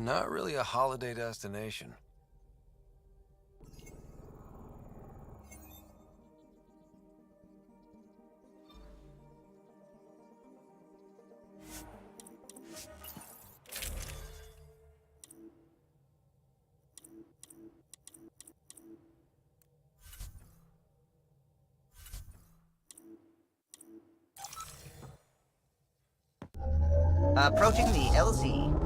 Not really a holiday destination. Approaching the LZ.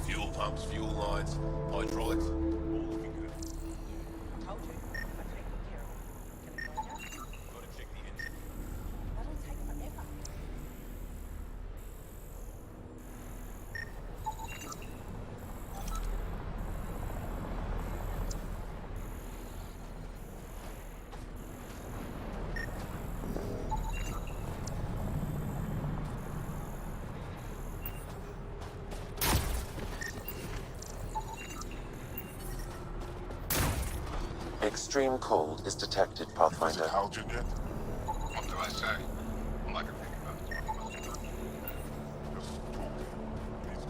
Fuel pumps, fuel lines, hydraulics, all looking good. Told you. I take good care of it. Can I join you? Gotta check the engine. That'll take forever. Extreme cold is detected, Pathfinder. Halogen yet? What do I say? All I can think about is what you must have done. Just talk. Please.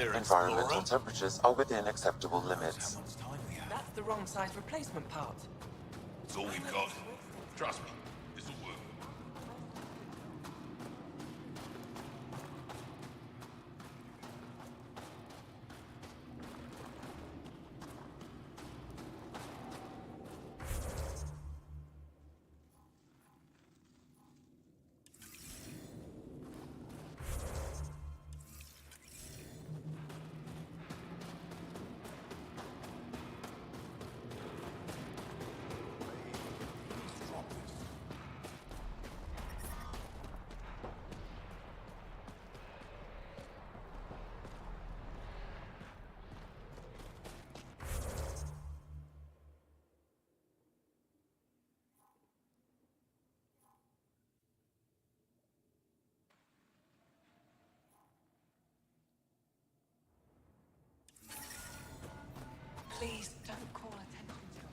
there, Environmental Explorer? temperatures are within acceptable limits. How much time we have? That's the wrong size replacement part. It's all we've got. Trust me, this'll work. Please don't call attention to us.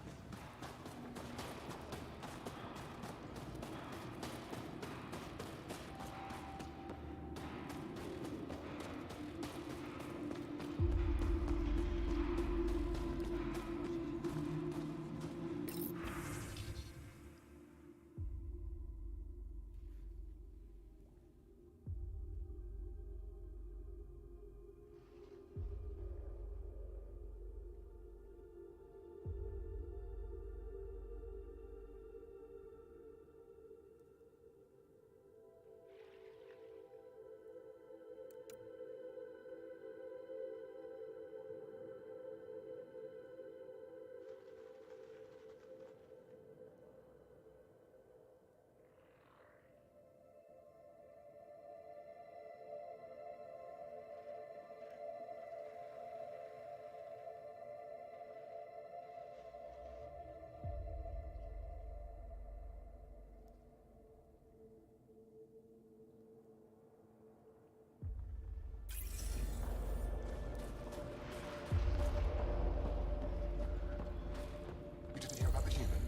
You didn't hear about the human?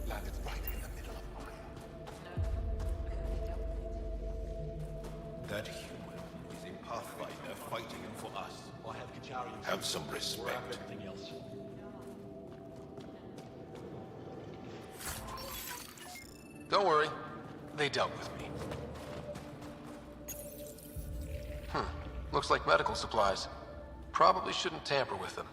Landed right in the middle of mine. That human is a Pathfinder fighting for us. I have Kacharian. Have some respect. Everything else. Don't worry. They dealt with me. Looks like medical supplies. Probably shouldn't tamper with them.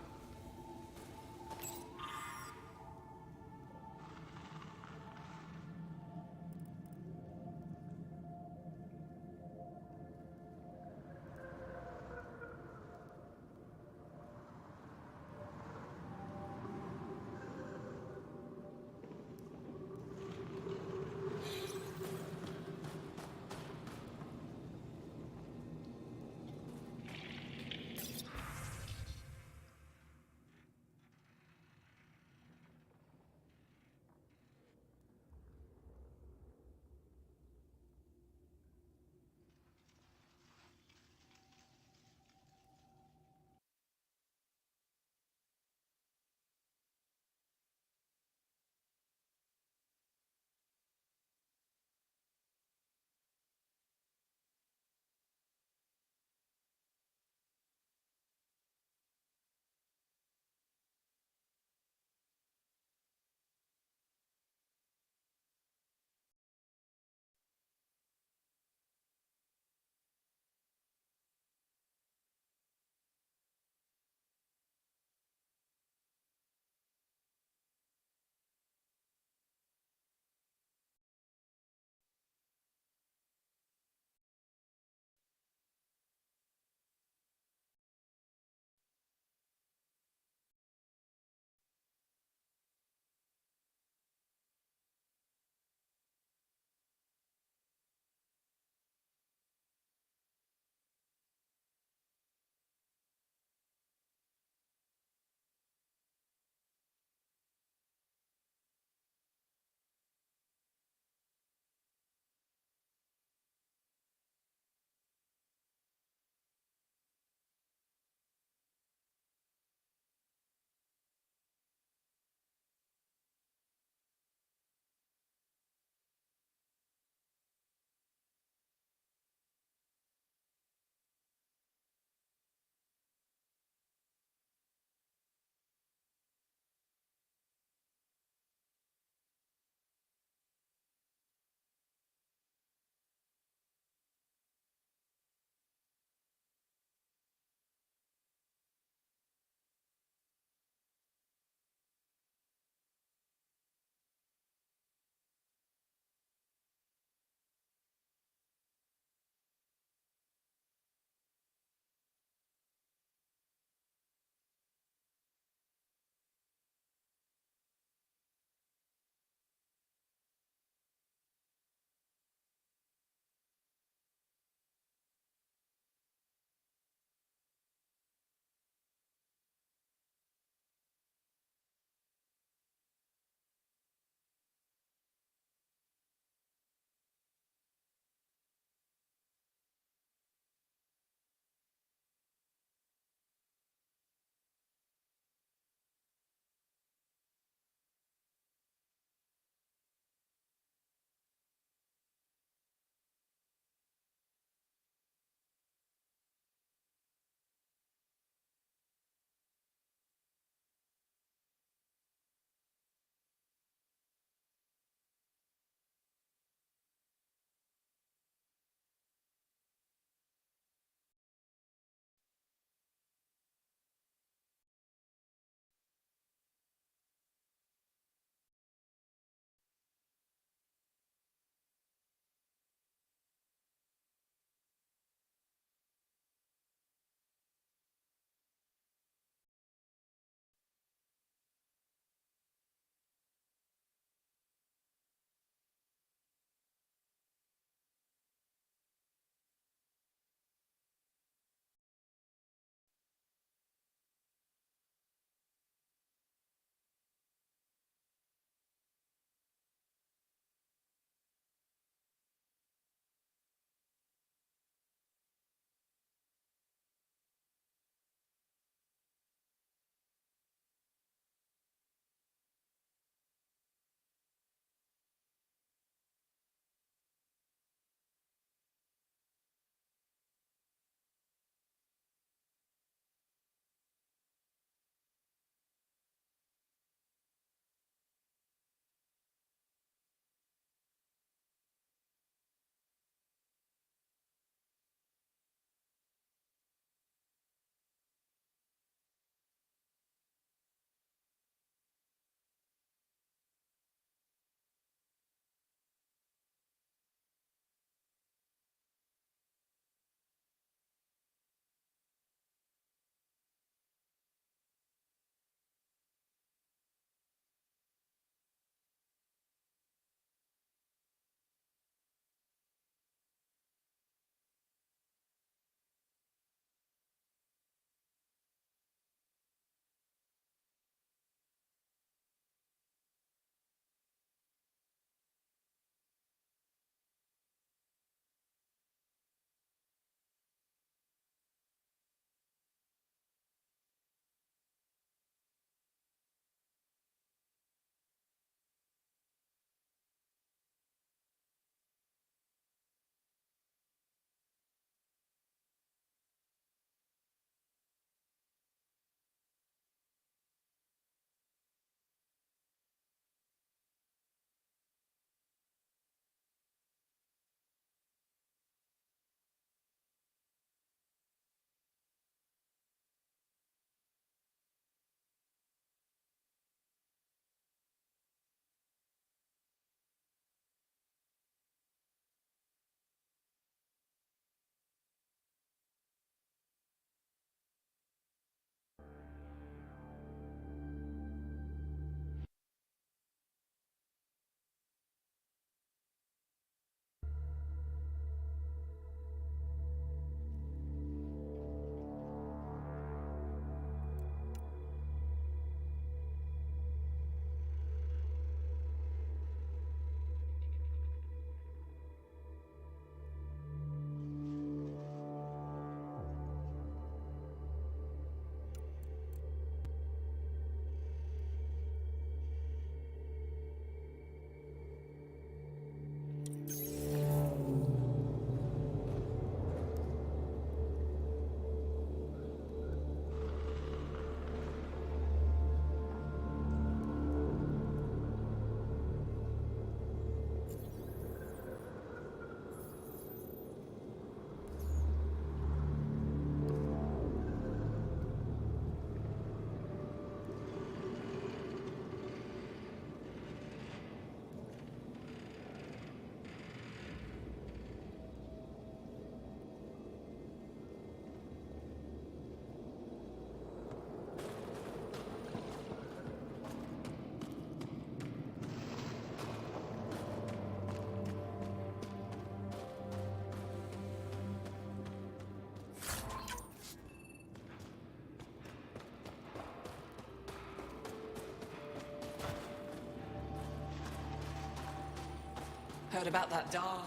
Heard about that Dar?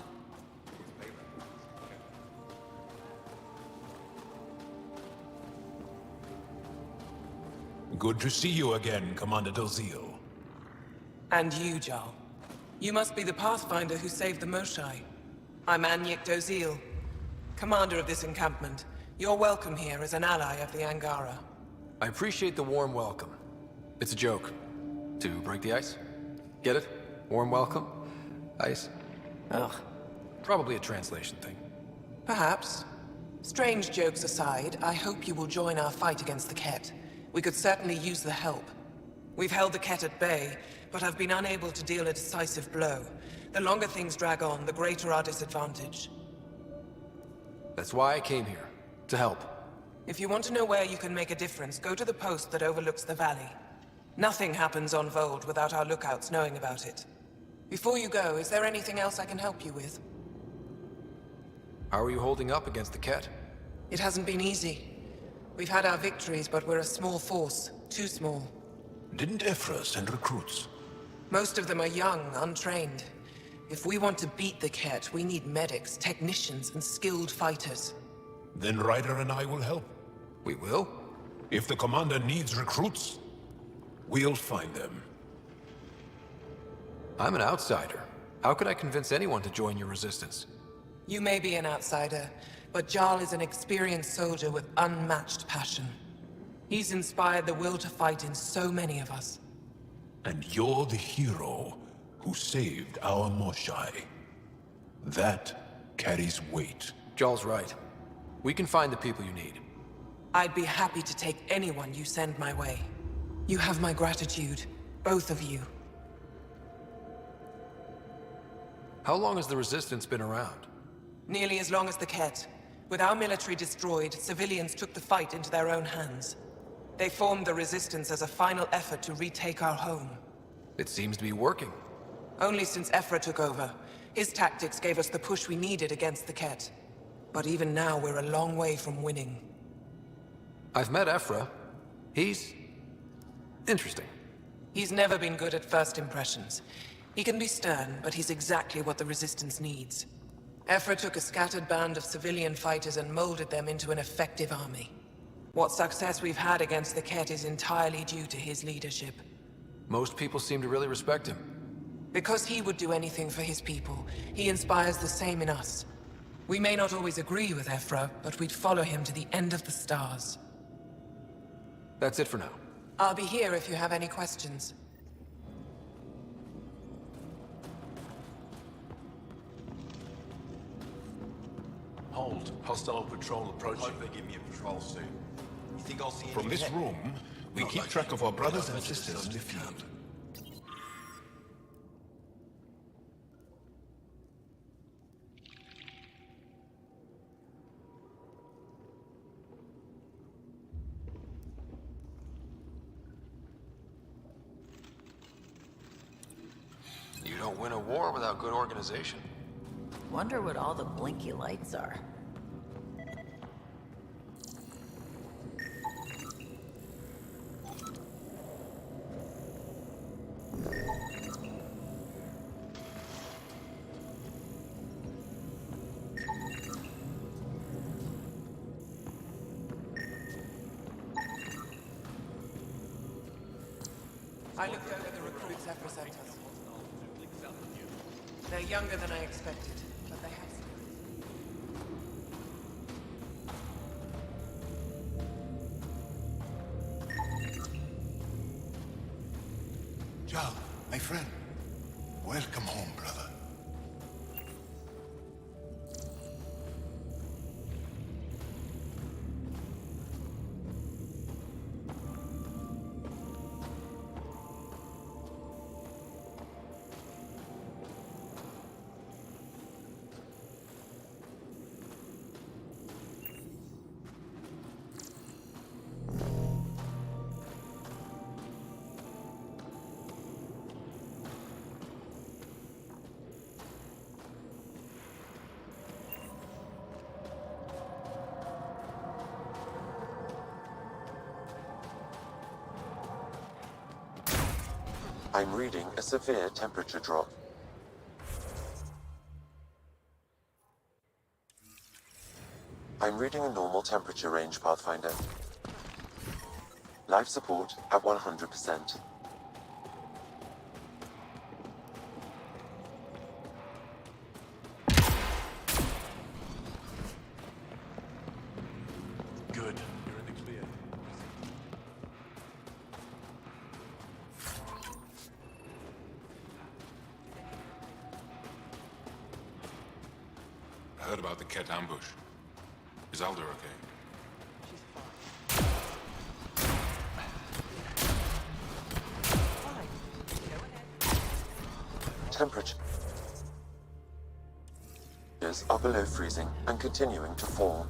Good to see you again, Commander Dozil. And you, Jarl. You must be the Pathfinder who saved the Moshai. I'm Anyek Dozil, commander of this encampment. You're welcome here as an ally of the Angara. I appreciate the warm welcome. It's a joke. To break the ice? Get it? Warm welcome? Ice? Ugh. Probably a translation thing. Perhaps. Strange jokes aside, I hope you will join our fight against the Kett. We could certainly use the help. We've held the Kett at bay, but have been unable to deal a decisive blow. The longer things drag on, the greater our disadvantage. That's why I came here. To help. If you want to know where you can make a difference, go to the post that overlooks the valley. Nothing happens on Vold without our lookouts knowing about it. Before you go, is there anything else I can help you with? How are you holding up against the Kett? It hasn't been easy. We've had our victories, but we're a small force. Too small. Didn't Ephra send recruits? Most of them are young, untrained. If we want to beat the Kett, we need medics, technicians, and skilled fighters. Then Ryder and I will help. We will? If the commander needs recruits, we'll find them. I'm an outsider. How could I convince anyone to join your resistance? You may be an outsider, but Jarl is an experienced soldier with unmatched passion. He's inspired the will to fight in so many of us. And you're the hero who saved our Moshai. That carries weight. Jarl's right. We can find the people you need. I'd be happy to take anyone you send my way. You have my gratitude, both of you. How long has the Resistance been around? Nearly as long as the Kett. With our military destroyed, civilians took the fight into their own hands. They formed the Resistance as a final effort to retake our home. It seems to be working. Only since Ephra took over. His tactics gave us the push we needed against the Kett. But even now, we're a long way from winning. I've met Ephra. He's... interesting. He's never been good at first impressions. He can be stern, but he's exactly what the Resistance needs. Ephra took a scattered band of civilian fighters and molded them into an effective army. What success we've had against the Kett is entirely due to his leadership. Most people seem to really respect him. Because he would do anything for his people, he inspires the same in us. We may not always agree with Ephra, but we'd follow him to the end of the stars. That's it for now. I'll be here if you have any questions. Hold. Hostile patrol approaching. Hope they give me a patrol soon. You think I'll see any From this Kett? room, we Not keep like track of our brothers and I just sisters in the don't field. You don't win a war without good organization. Wonder what all the blinky lights are. I looked over the recruits Ephra sent us. They're younger than I expected, but they have Jarl, my friend. Welcome home, brother. I'm reading a severe temperature drop. I'm reading a normal temperature range, Pathfinder. Life support at 100%. Good. You're in the clear. I heard about the Kett ambush. Is Alder okay? Fine. Go ahead. Temperatures are below freezing and continuing to fall.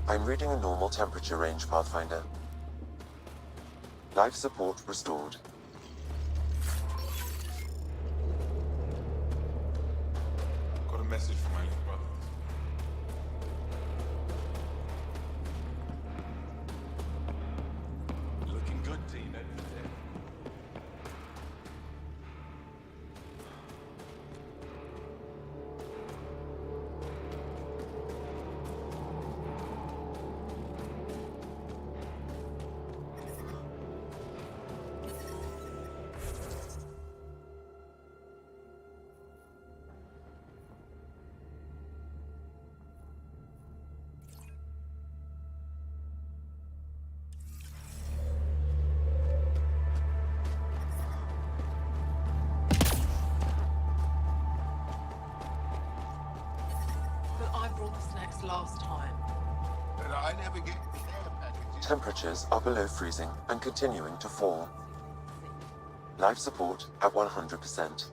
I'm reading a normal temperature range, Pathfinder. Life support restored. Got a message from my little brother. Looking good, team. But I brought the snacks last time. And I never get the care package. Temperatures are below freezing and continuing to fall. Life support at 100%.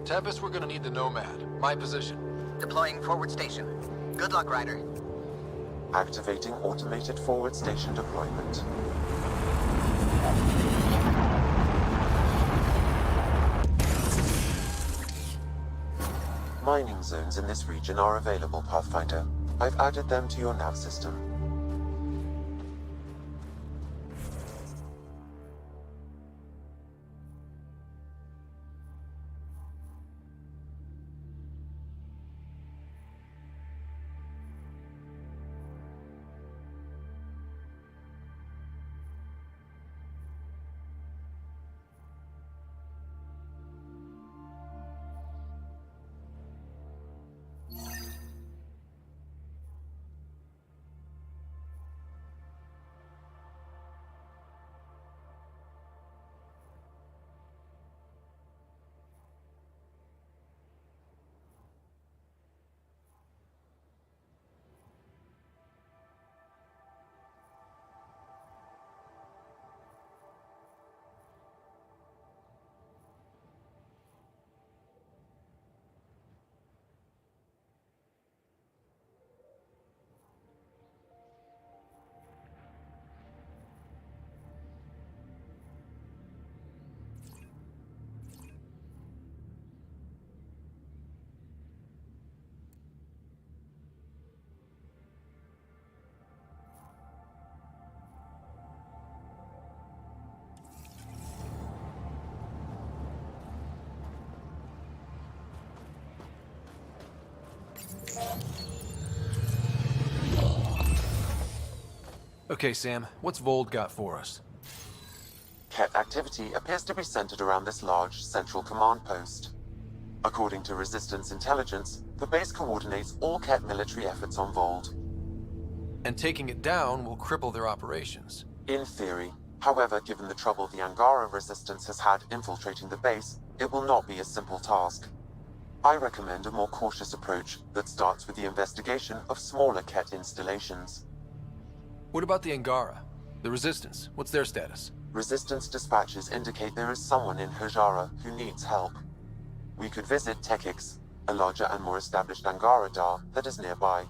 Tempest, we're gonna need the Nomad. My position. Deploying forward station. Good luck, Ryder. Activating automated forward station deployment. Mining zones in this region are available, Pathfinder. I've added them to your nav system. Okay, Sam, what's Vold got for us? Kett activity appears to be centered around this large central command post. According to Resistance intelligence, the base coordinates all Kett military efforts on Vold. And taking it down will cripple their operations. In theory. However, given the trouble the Angara Resistance has had infiltrating the base, it will not be a simple task. I recommend a more cautious approach that starts with the investigation of smaller Kett installations. What about the Angara? The Resistance, what's their status? Resistance dispatches indicate there is someone in Hajara who needs help. We could visit Tekix, a larger and more established Angara Dar that is nearby.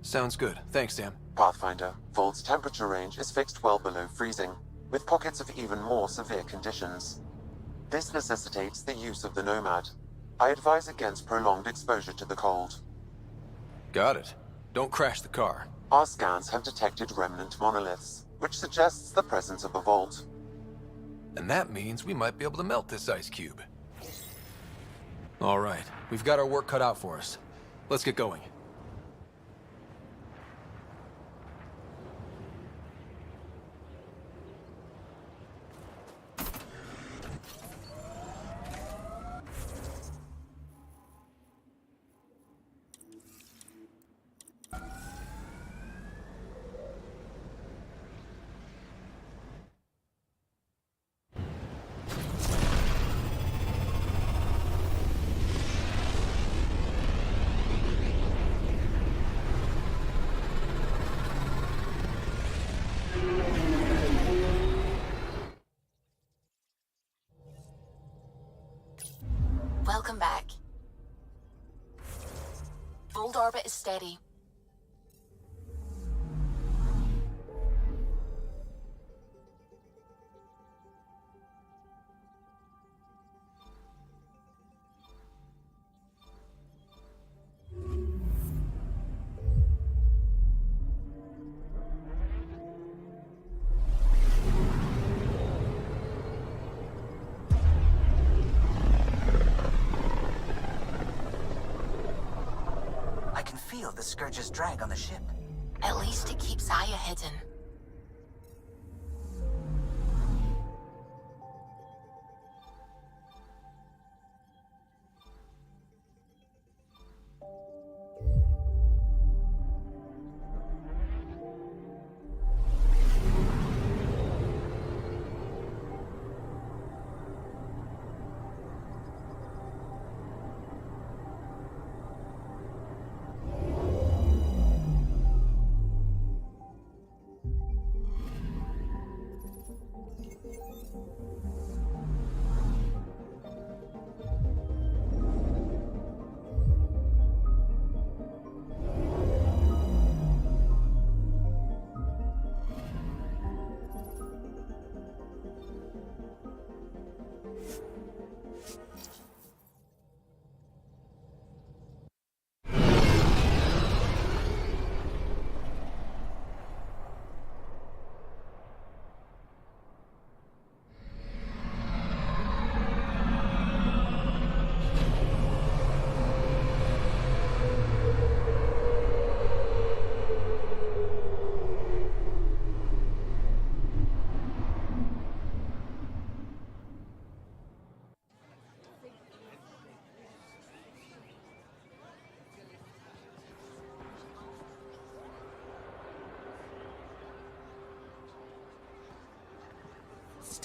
Sounds good. Thanks, Sam. Pathfinder, Vold's temperature range is fixed well below freezing, with pockets of even more severe conditions. This necessitates the use of the Nomad. I advise against prolonged exposure to the cold. Got it. Don't crash the car. Our scans have detected remnant monoliths, which suggests the presence of a vault. And that means we might be able to melt this ice cube. All right, we've got our work cut out for us. Let's get going. Welcome back. Old orbit is steady. Feel the Scourge's drag on the ship. At least it keeps Aya hidden.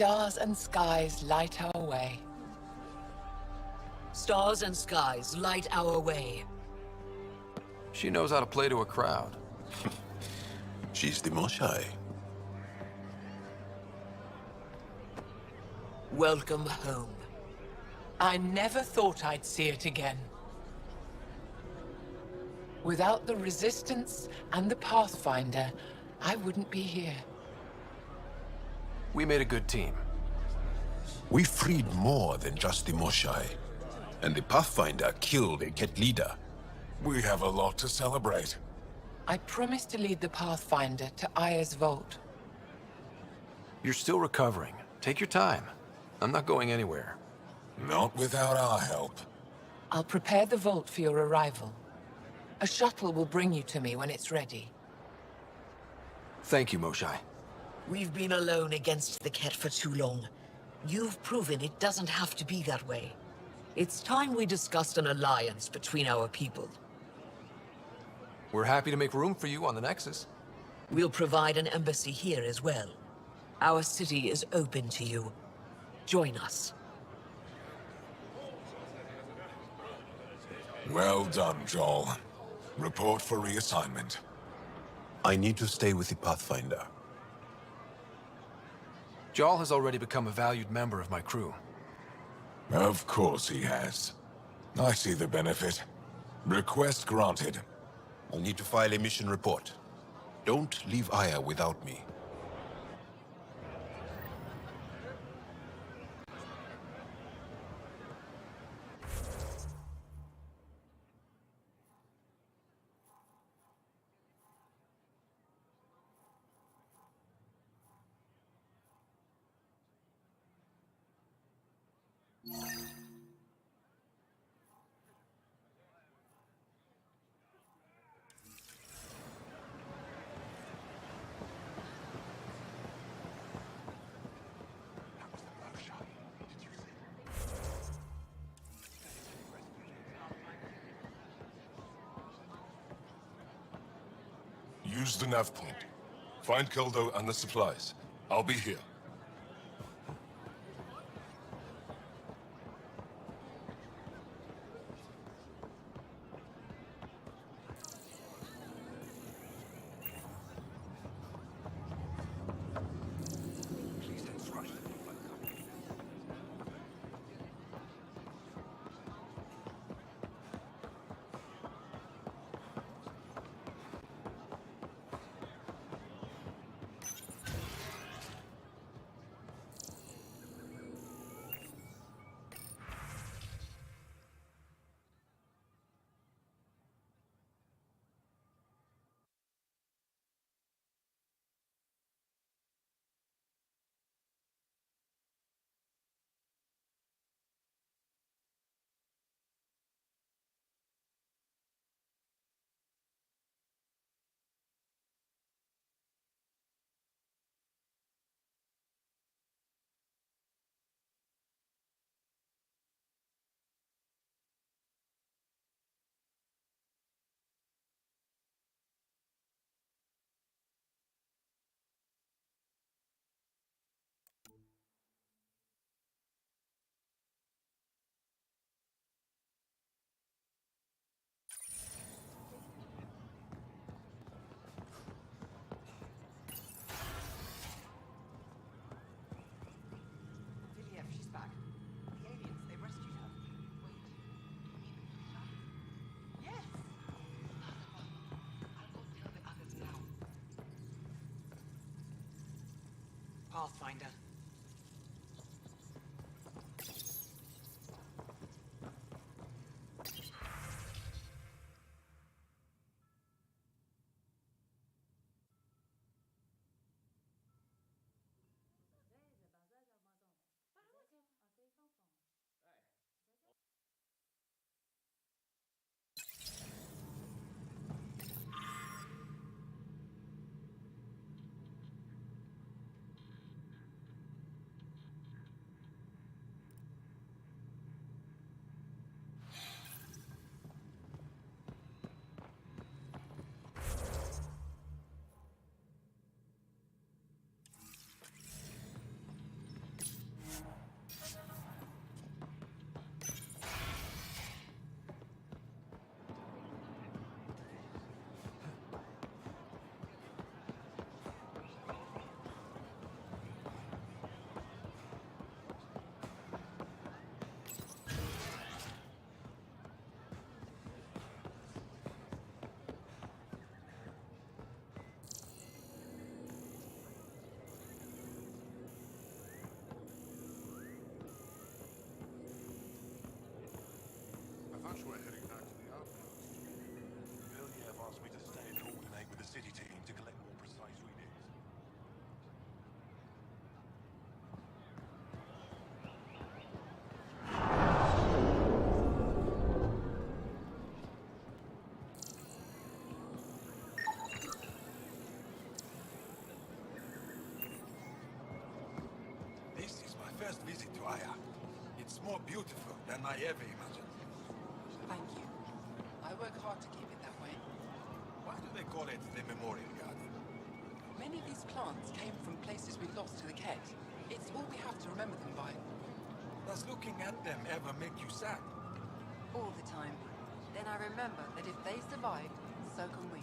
Stars and skies light our way. Stars and skies light our way. She knows how to play to a crowd. She's the Moshai. Welcome home. I never thought I'd see it again. Without the Resistance and the Pathfinder, I wouldn't be here. We made a good team. We freed more than just the Moshai. And the Pathfinder killed a Kett leader. We have a lot to celebrate. I promised to lead the Pathfinder to Aya's vault. You're still recovering. Take your time. I'm not going anywhere. Not without our help. I'll prepare the vault for your arrival. A shuttle will bring you to me when it's ready. Thank you, Moshai. We've been alone against the Kett for too long. You've proven it doesn't have to be that way. It's time we discussed an alliance between our people. We're happy to make room for you on the Nexus. We'll provide an embassy here as well. Our city is open to you. Join us. Well done, Joel. Report for reassignment. I need to stay with the Pathfinder. Jarl has already become a valued member of my crew. Of course he has. I see the benefit. Request granted. I'll need to file a mission report. Don't leave Aya without me. Use the nav point. Find Kildo and the supplies. I'll be here. Viliev, she's back. The aliens, they rescued her. Yes! I'll go tell the others now. Pathfinder. I thought you were heading back to the outpost. Viliev asked me to stay and coordinate with the city team to collect more precise readings. This is my first visit to Aya. It's more beautiful than I ever imagined. Thank you. I work hard to keep it that way. Why do they call it the Memorial Garden? Many of these plants came from places we lost to the Kett. It's all we have to remember them by. Does looking at them ever make you sad? All the time. Then I remember that if they survived, so can we.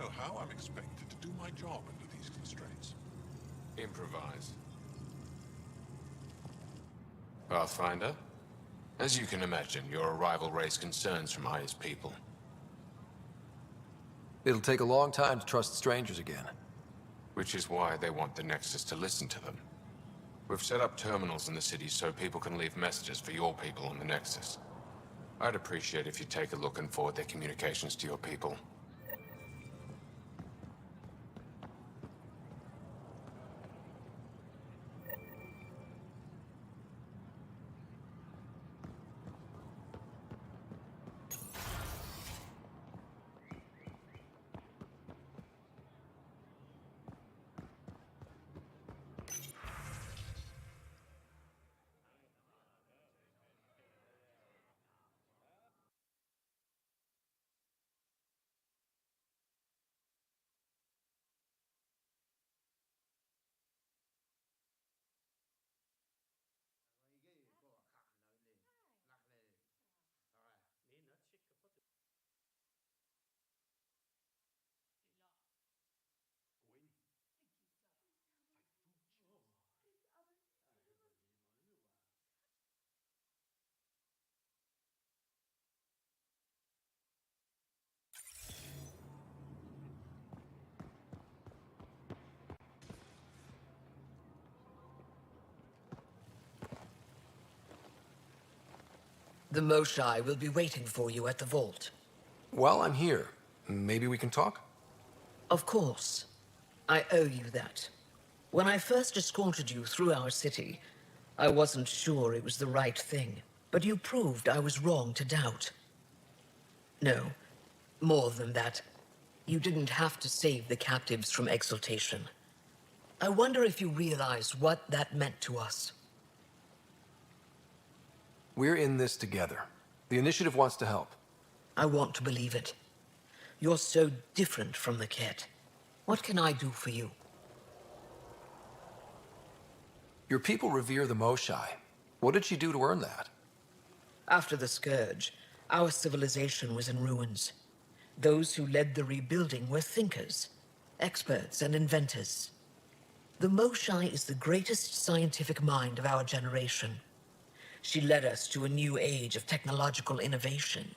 know how I'm expected to do my job under these constraints. Improvise. Pathfinder? As you can imagine, your arrival raised concerns from Aya's people. It'll take a long time to trust strangers again. Which is why they want the Nexus to listen to them. We've set up terminals in the city so people can leave messages for your people on the Nexus. I'd appreciate if you take a look and forward their communications to your people. The Moshai will be waiting for you at the vault. While I'm here, maybe we can talk? Of course. I owe you that. When I first escorted you through our city, I wasn't sure it was the right thing, but you proved I was wrong to doubt. No, more than that. You didn't have to save the captives from exaltation. I wonder if you realize what that meant to us. We're in this together. The Initiative wants to help. I want to believe it. You're so different from the Kett. What can I do for you? Your people revere the Moshai. What did she do to earn that? After the Scourge, our civilization was in ruins. Those who led the rebuilding were thinkers, experts and inventors. The Moshai is the greatest scientific mind of our generation. She led us to a new age of technological innovation.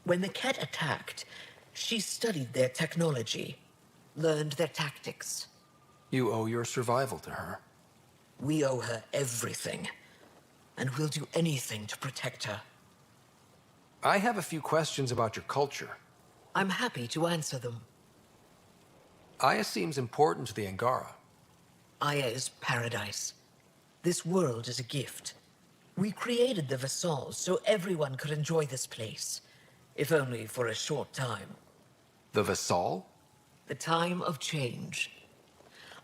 When the Kett attacked, she studied their technology, learned their tactics. You owe your survival to her. We owe her everything, and we'll do anything to protect her. I have a few questions about your culture. I'm happy to answer them. Aya seems important to the Angara. Aya is paradise. This world is a gift. We created the Vassals so everyone could enjoy this place, if only for a short time. The Vassal? The time of change.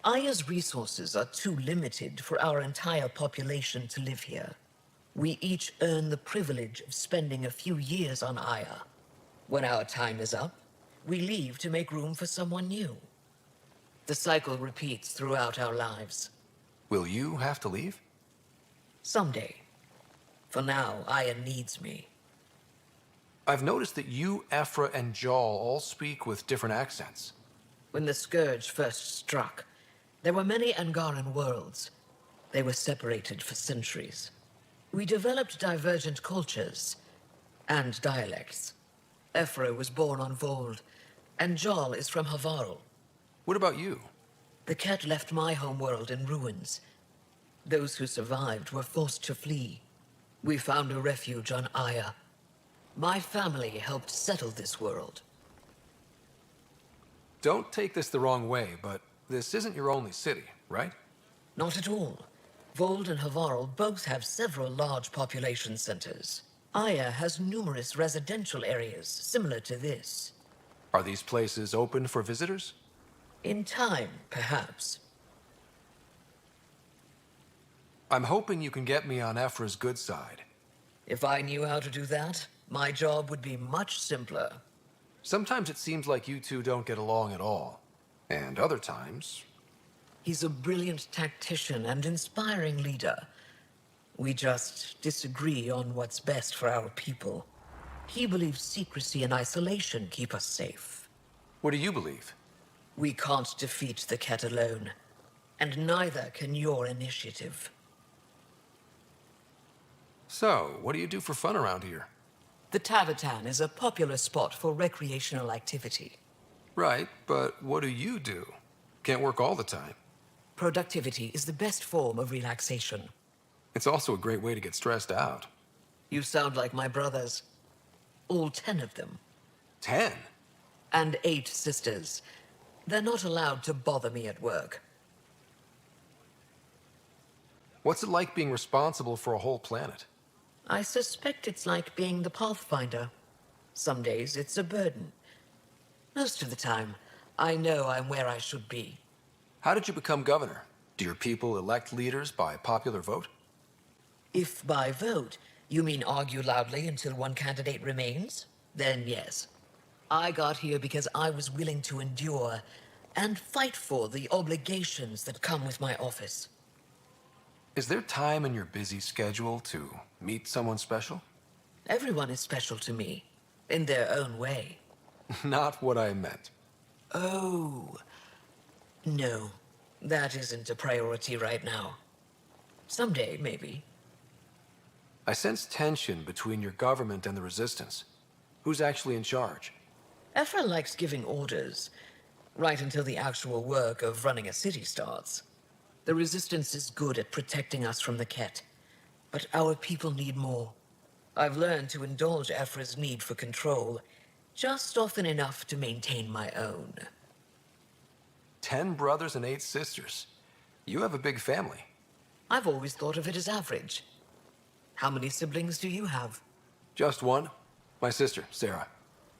Aya's resources are too limited for our entire population to live here. We each earn the privilege of spending a few years on Aya. When our time is up, we leave to make room for someone new. The cycle repeats throughout our lives. Will you have to leave? Someday. For now, Aya needs me. I've noticed that you, Ephra, and Jal all speak with different accents. When the Scourge first struck, there were many Angaran worlds. They were separated for centuries. We developed divergent cultures and dialects. Ephra was born on Vold, and Jal is from Havarl. What about you? The Kett left my homeworld in ruins. Those who survived were forced to flee. We found a refuge on Aya. My family helped settle this world. Don't take this the wrong way, but this isn't your only city, right? Not at all. Vold and Havarl both have several large population centers. Aya has numerous residential areas similar to this. Are these places open for visitors? In time, perhaps. I'm hoping you can get me on Ephra's good side. If I knew how to do that, my job would be much simpler. Sometimes it seems like you two don't get along at all. And other times... He's a brilliant tactician and inspiring leader. We just disagree on what's best for our people. He believes secrecy and isolation keep us safe. What do you believe? We can't defeat the Kett alone. And neither can your initiative. So, what do you do for fun around here? The Tavatan is a popular spot for recreational activity. Right, but what do you do? Can't work all the time. Productivity is the best form of relaxation. It's also a great way to get stressed out. You sound like my brothers. All 10 of them. 10? And 8 sisters. They're not allowed to bother me at work. What's it like being responsible for a whole planet? I suspect it's like being the Pathfinder. Some days it's a burden. Most of the time, I know I'm where I should be. How did you become governor? Do your people elect leaders by popular vote? If by vote, you mean argue loudly until one candidate remains, then yes. I got here because I was willing to endure and fight for the obligations that come with my office. Is there time in your busy schedule to meet someone special? Everyone is special to me, in their own way. Not what I meant. Oh. No, that isn't a priority right now. Someday, maybe. I sense tension between your government and the Resistance. Who's actually in charge? Ephra likes giving orders, right until the actual work of running a city starts. The Resistance is good at protecting us from the Kett, but our people need more. I've learned to indulge Ephra's need for control, just often enough to maintain my own. 10 brothers and 8 sisters. You have a big family. I've always thought of it as average. How many siblings do you have? Just one. My sister, Sara.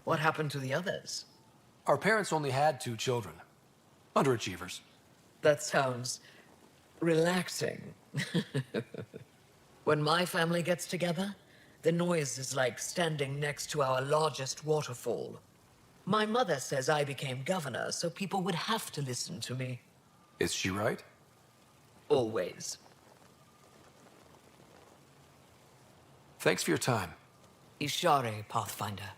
What happened to the others? Our parents only had 2 children. Underachievers. That sounds relaxing. When my family gets together, the noise is like standing next to our largest waterfall. My mother says I became governor, so people would have to listen to me. Is she right? Always. Thanks for your time. Ishare, Pathfinder.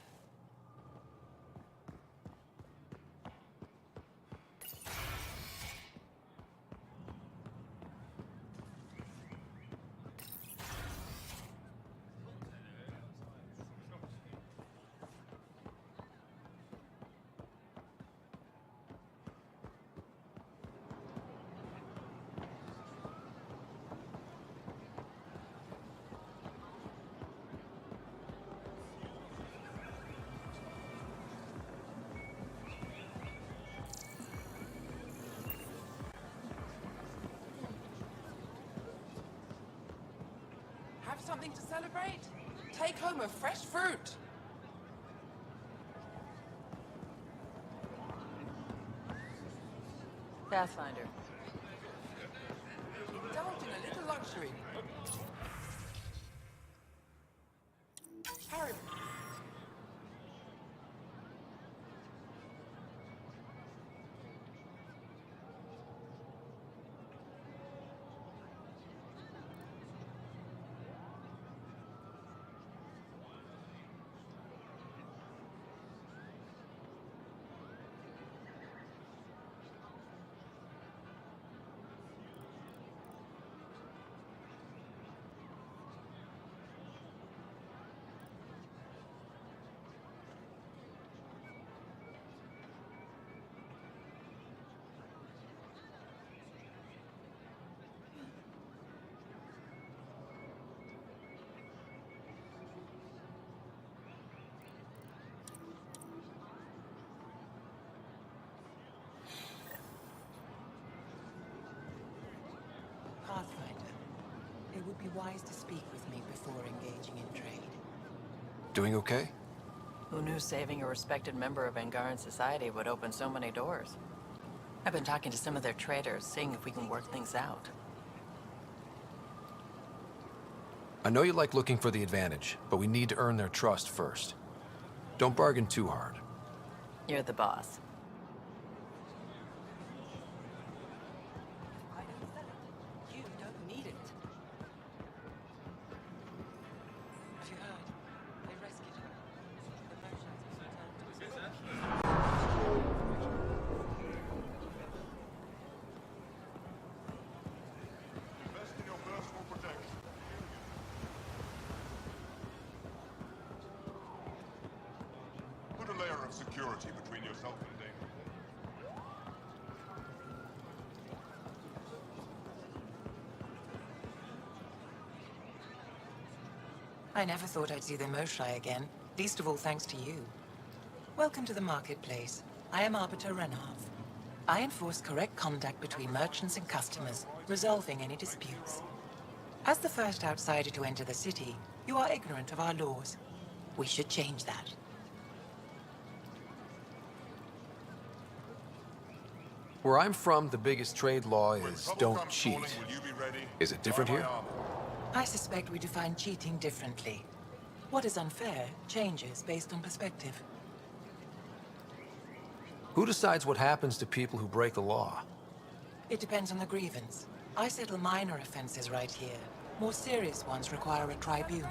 Have something to celebrate? Take home a fresh fruit. Pathfinder. Indulge in a little luxury. Harry. Pathfinder, it would be wise to speak with me before engaging in trade. Doing okay? Who knew saving a respected member of Angaran society would open so many doors? I've been talking to some of their traders, seeing if we can work things out. I know you like looking for the advantage, but we need to earn their trust first. Don't bargain too hard. You're the boss. I don't sell it. You don't need it. Have you heard? They rescued her. The motions has returned to its of security between yourself and danger. I never thought I'd see the Moshai again, least of all thanks to you. Welcome to the marketplace. I am Arbiter Renav. I enforce correct conduct between merchants and customers, resolving any disputes. As the first outsider to enter the city, you are ignorant of our laws. We should change that. Where I'm from, the biggest trade law is don't cheat. Is it different here? I suspect we define cheating differently. What is unfair changes based on perspective. Who decides what happens to people who break the law? It depends on the grievance. I settle minor offenses right here. More serious ones require a tribunal.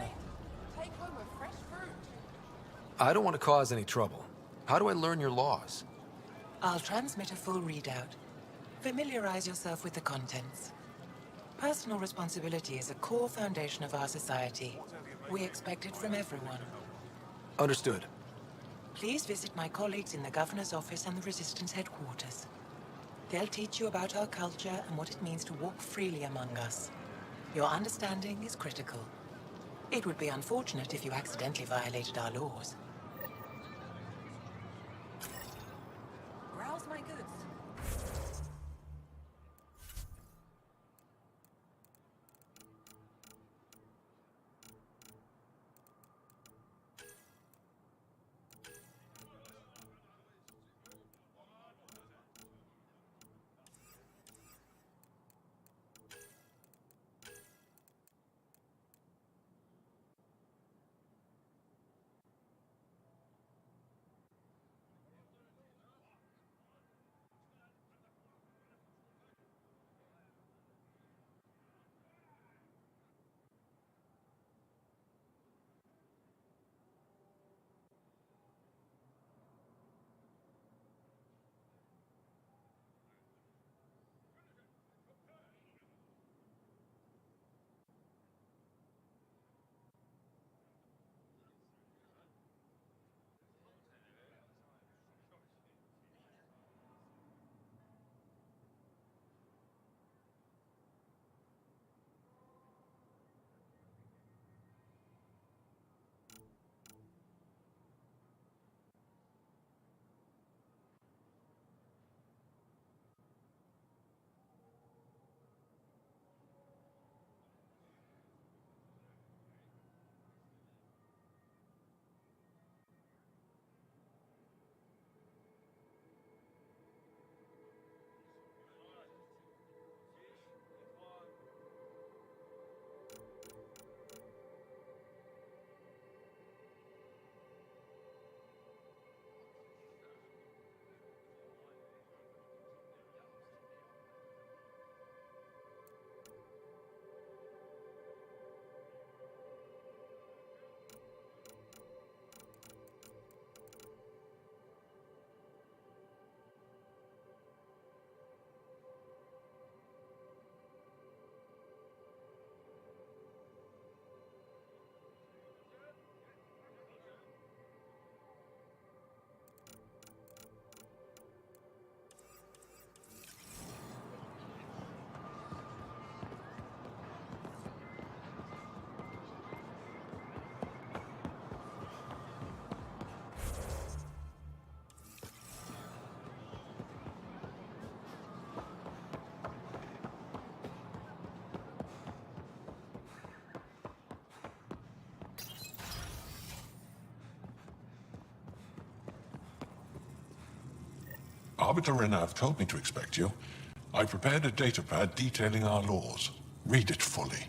Take home a fresh fruit. I don't want to cause any trouble. How do I learn your laws? I'll transmit a full readout. Familiarize yourself with the contents. Personal responsibility is a core foundation of our society. We expect it from everyone. Understood. Please visit my colleagues in the Governor's office and the Resistance headquarters. They'll teach you about our culture and what it means to walk freely among us. Your understanding is critical. It would be unfortunate if you accidentally violated our laws. Browse my goods. Arbiter Renav told me to expect you. I prepared a datapad detailing our laws. Read it fully.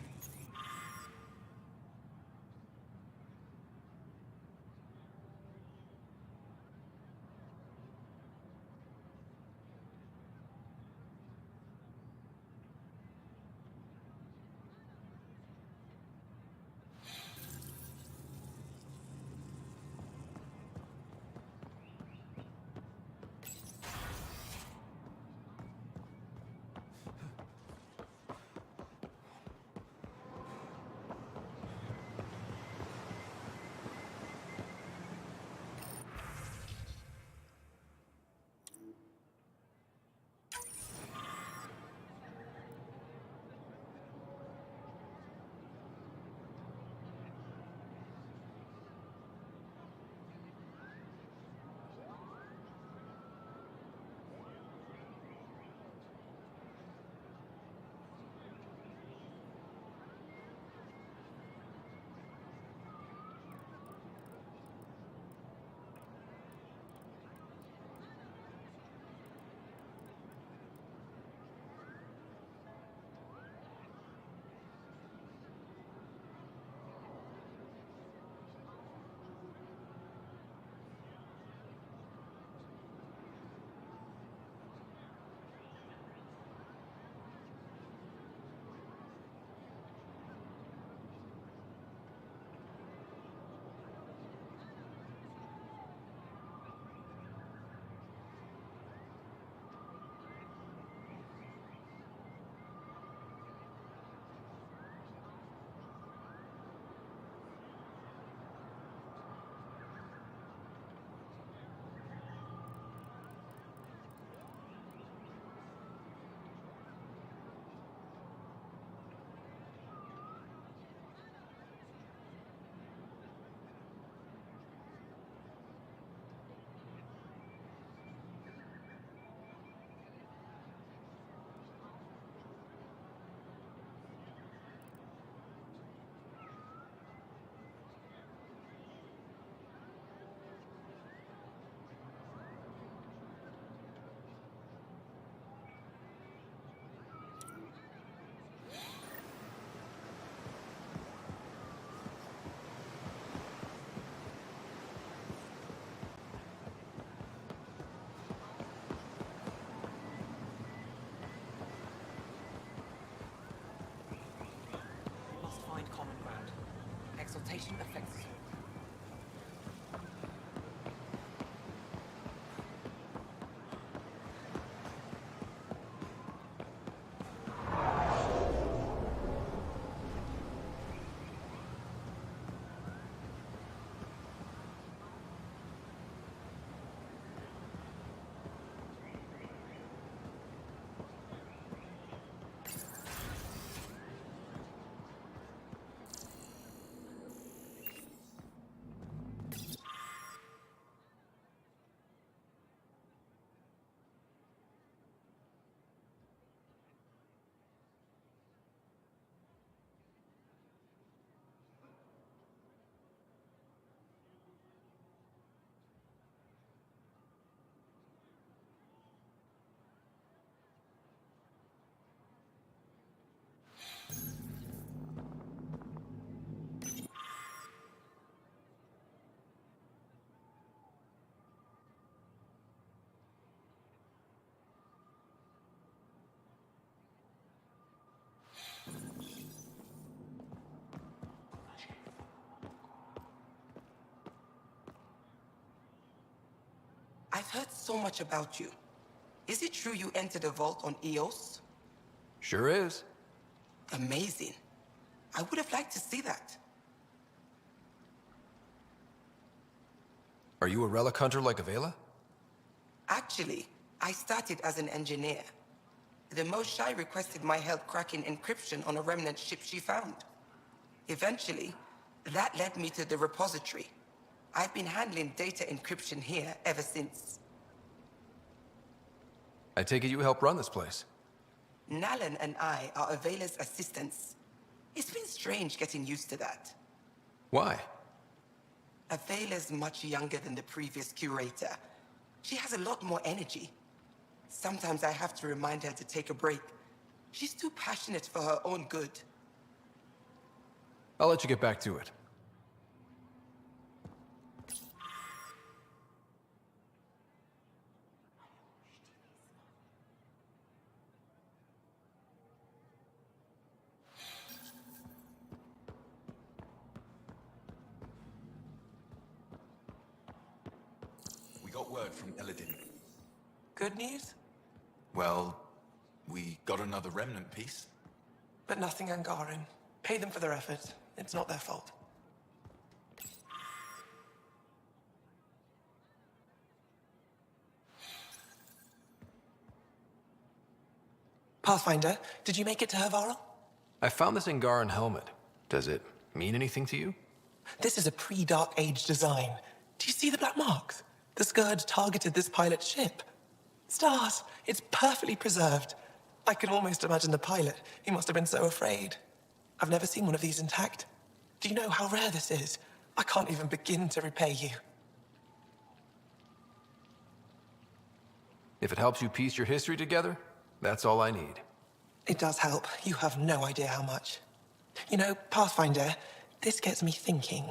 teleportation affects you. I've heard so much about you. Is it true you entered a vault on Eos? Sure is. Amazing. I would have liked to see that. Are you a relic hunter like Avela? Actually, I started as an engineer. The Moshai requested my help cracking encryption on a Remnant ship she found. Eventually, that led me to the repository. I've been handling data encryption here ever since. I take it you help run this place. Nalan and I are Avela's assistants. It's been strange getting used to that. Why? Avela's much younger than the previous curator. She has a lot more energy. Sometimes I have to remind her to take a break. She's too passionate for her own good. I'll let you get back to it. We got word from Eladin. Good news? Well, we got another Remnant piece. But nothing Angaran. Pay them for their effort. It's not their fault. Pathfinder, did you make it to Hervarl? I found this Angaran helmet. Does it mean anything to you? This is a pre-Dark Age design. Do you see the black marks? The Scourge targeted this pilot's ship. Stars, it's perfectly preserved. I can almost imagine the pilot. He must have been so afraid. I've never seen one of these intact. Do you know how rare this is? I can't even begin to repay you. If it helps you piece your history together, that's all I need. It does help. You have no idea how much. You know, Pathfinder, this gets me thinking.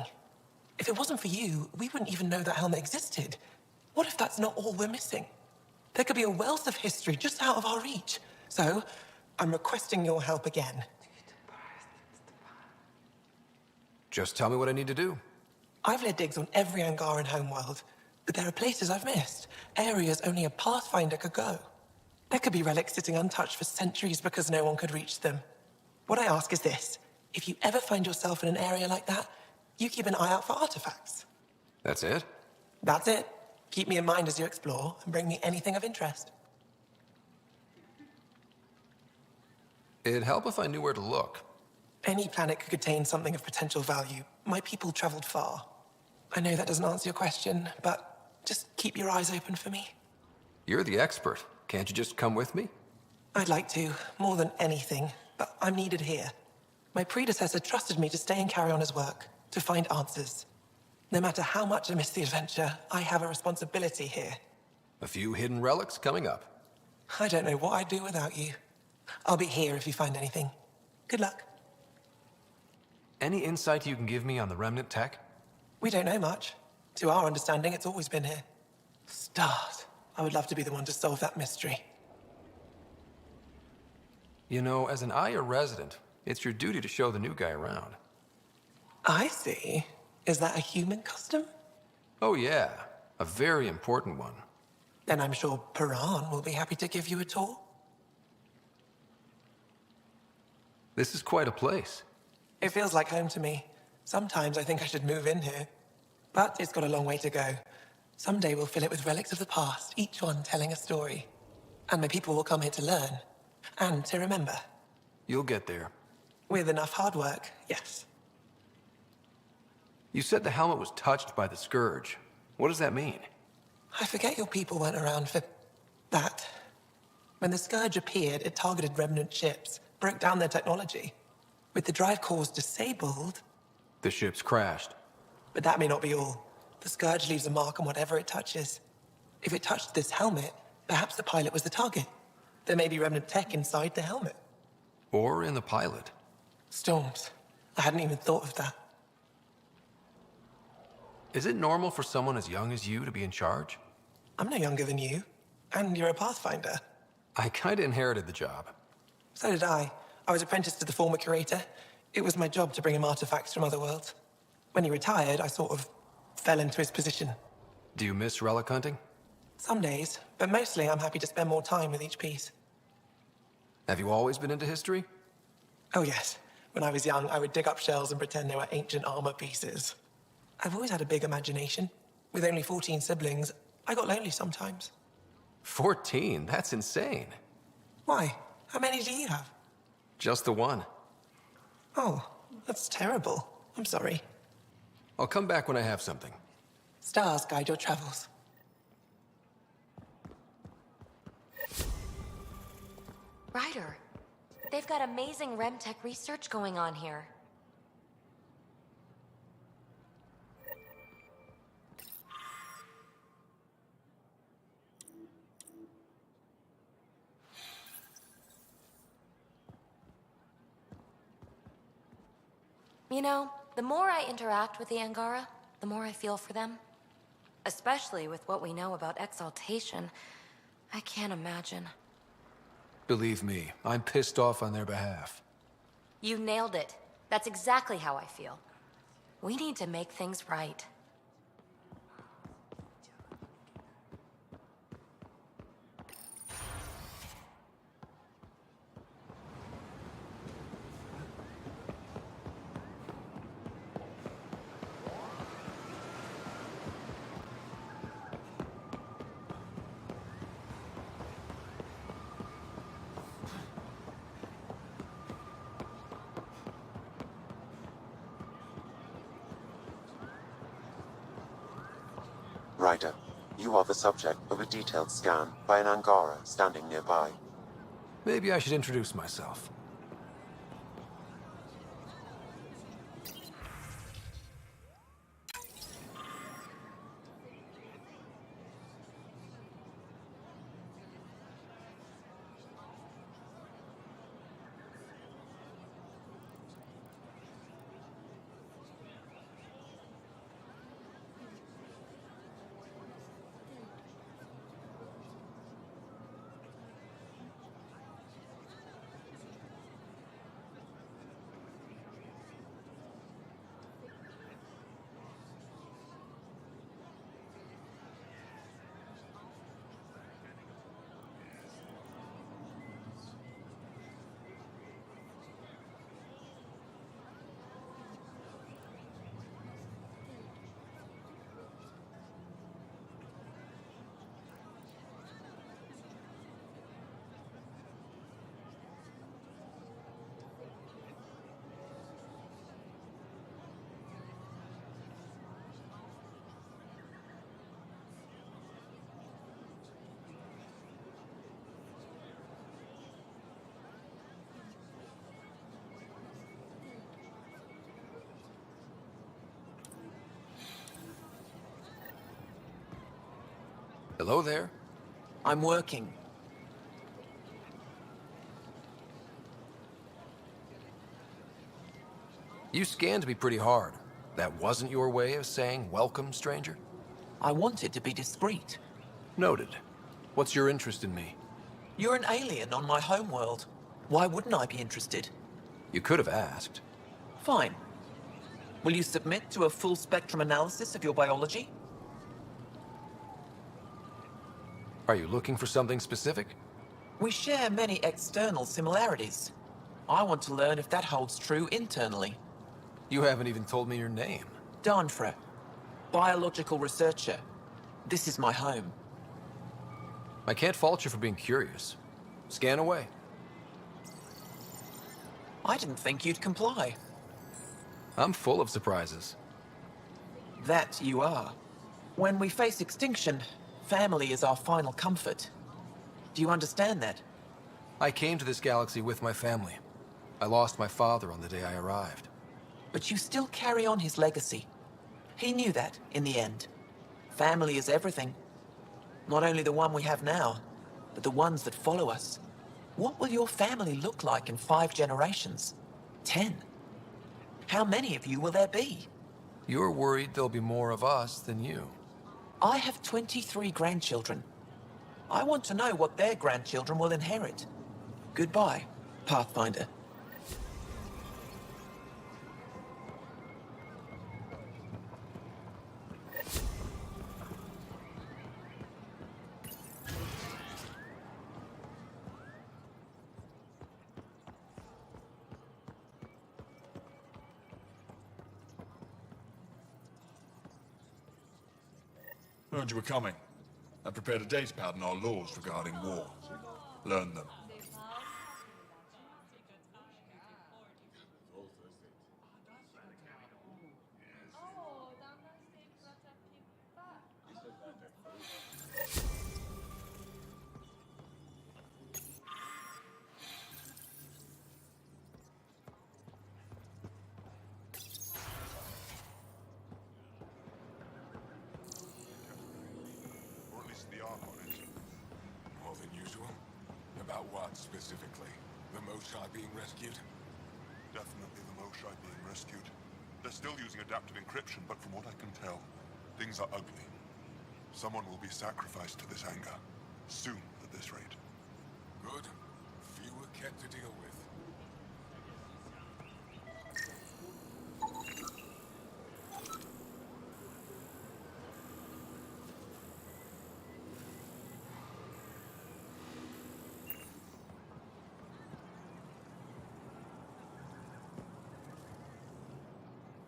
If it wasn't for you, we wouldn't even know that helmet existed. What if that's not all we're missing? There could be a wealth of history just out of our reach. So, I'm requesting your help again. Just tell me what I need to do. I've led digs on every Angaran homeworld, but there are places I've missed, areas only a Pathfinder could go. There could be relics sitting untouched for centuries because no one could reach them. What I ask is this: if you ever find yourself in an area like that, you keep an eye out for artifacts. That's it? That's it. Keep me in mind as you explore and bring me anything of interest. It'd help if I knew where to look. Any planet could contain something of potential value. My people traveled far. I know that doesn't answer your question, but just keep your eyes open for me. You're the expert. Can't you just come with me? I'd like to, more than anything, but I'm needed here. My predecessor trusted me to stay and carry on his work, to find answers. No matter how much I miss the adventure, I have a responsibility here. A few hidden relics coming up. I don't know what I'd do without you. I'll be here if you find anything. Good luck. Any insight you can give me on the Remnant tech? We don't know much. To our understanding, it's always been here. Stars. I would love to be the one to solve that mystery. You know, as an Aya resident, it's your duty to show the new guy around. I see. Is that a human custom? Oh yeah, a very important one. Then I'm sure Piran will be happy to give you a tour. This is quite a place. It feels like home to me. Sometimes I think I should move in here. But it's got a long way to go. Someday we'll fill it with relics of the past, each one telling a story. And my people will come here to learn. And to remember. You'll get there. With enough hard work, yes. You said the helmet was touched by the Scourge. What does that mean? I forget your people weren't around for that. When the Scourge appeared, it targeted Remnant ships, broke down their technology. With the drive cores disabled... The ships crashed. But that may not be all. The Scourge leaves a mark on whatever it touches. If it touched this helmet, perhaps the pilot was the target. There may be Remnant tech inside the helmet. Or in the pilot. Storms. I hadn't even thought of that. Is it normal for someone as young as you to be in charge? I'm no younger than you. And you're a Pathfinder. I kinda inherited the job. So did I. I was apprenticed to the former curator. It was my job to bring him artifacts from other worlds. When he retired, I sort of fell into his position. Do you miss relic hunting? Some days, but mostly I'm happy to spend more time with each piece. Have you always been into history? Oh yes. When I was young, I would dig up shells and pretend they were ancient armor pieces. I've always had a big imagination. With only 14 siblings, I got lonely sometimes. 14? That's insane. Why? How many do you have? Just the one. Oh, that's terrible. I'm sorry. I'll come back when I have something. Stars guide your travels. Ryder, they've got amazing Remtech research going on here. You know, the more I interact with the Angara, the more I feel for them. Especially with what we know about exaltation. I can't imagine. Believe me, I'm pissed off on their behalf. You nailed it. That's exactly how I feel. We need to make things right. Ryder, you are the subject of a detailed scan by an Angara standing nearby. Maybe I should introduce myself. Hello there. I'm working. You scanned me pretty hard. That wasn't your way of saying welcome, stranger? I wanted to be discreet. Noted. What's your interest in me? You're an alien on my homeworld. Why wouldn't I be interested? You could have asked. Fine. Will you submit to a full spectrum analysis of your biology? Are you looking for something specific? We share many external similarities. I want to learn if that holds true internally. You haven't even told me your name. Danfra, biological researcher. This is my home. I can't fault you for being curious. Scan away. I didn't think you'd comply. I'm full of surprises. That you are. When we face extinction, family is our final comfort. Do you understand that? I came to this galaxy with my family. I lost my father on the day I arrived. But you still carry on his legacy. He knew that, in the end. Family is everything. Not only the one we have now, but the ones that follow us. What will your family look like in 5 generations? 10? How many of you will there be? You're worried there'll be more of us than you. I have 23 grandchildren. I want to know what their grandchildren will inherit. Goodbye, Pathfinder. Heard you were coming. I prepared a datapad on our laws regarding war. Learn them. Or at least the arc on it. More than usual? About what, specifically? The Moshai being rescued? Definitely the Moshai being rescued. They're still using adaptive encryption, but from what I can tell, things are ugly. Someone will be sacrificed to this anger. Soon, at this rate. Good. Fewer Kett to deal with.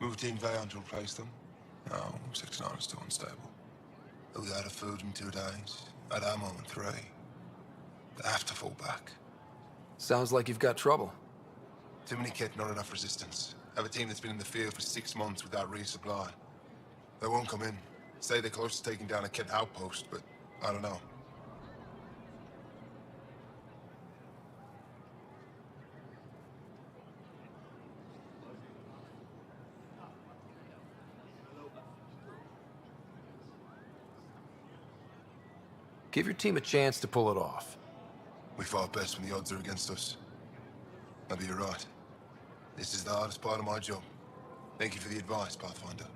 Moved in Vayon to replace them. No, 6-9 is still unstable. We out of food in 2 days. Had ammo in 3. They have to fall back. Sounds like you've got trouble. Too many Kett, not enough resistance. Have a team that's been in the field for 6 months without resupply. They won't come in. Say they're close to taking down a Kett outpost, but I don't know. Give your team a chance to pull it off. We fought best when the odds are against us. Maybe you're right. This is the hardest part of my job. Thank you for the advice, Pathfinder.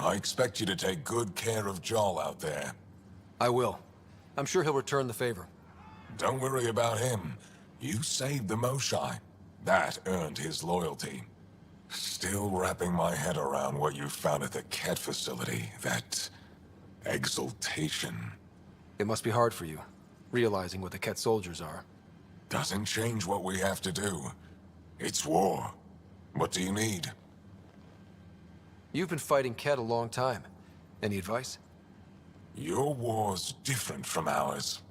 I expect you to take good care of Joel out there. I will. I'm sure he'll return the favor. Don't worry about him. You saved the Moshai. That earned his loyalty. Still wrapping my head around what you found at the Kett facility. That exaltation. It must be hard for you, realizing what the Kett soldiers are. Doesn't change what we have to do. It's war. What do you need? You've been fighting Kett a long time. Any advice? Your war's different from ours.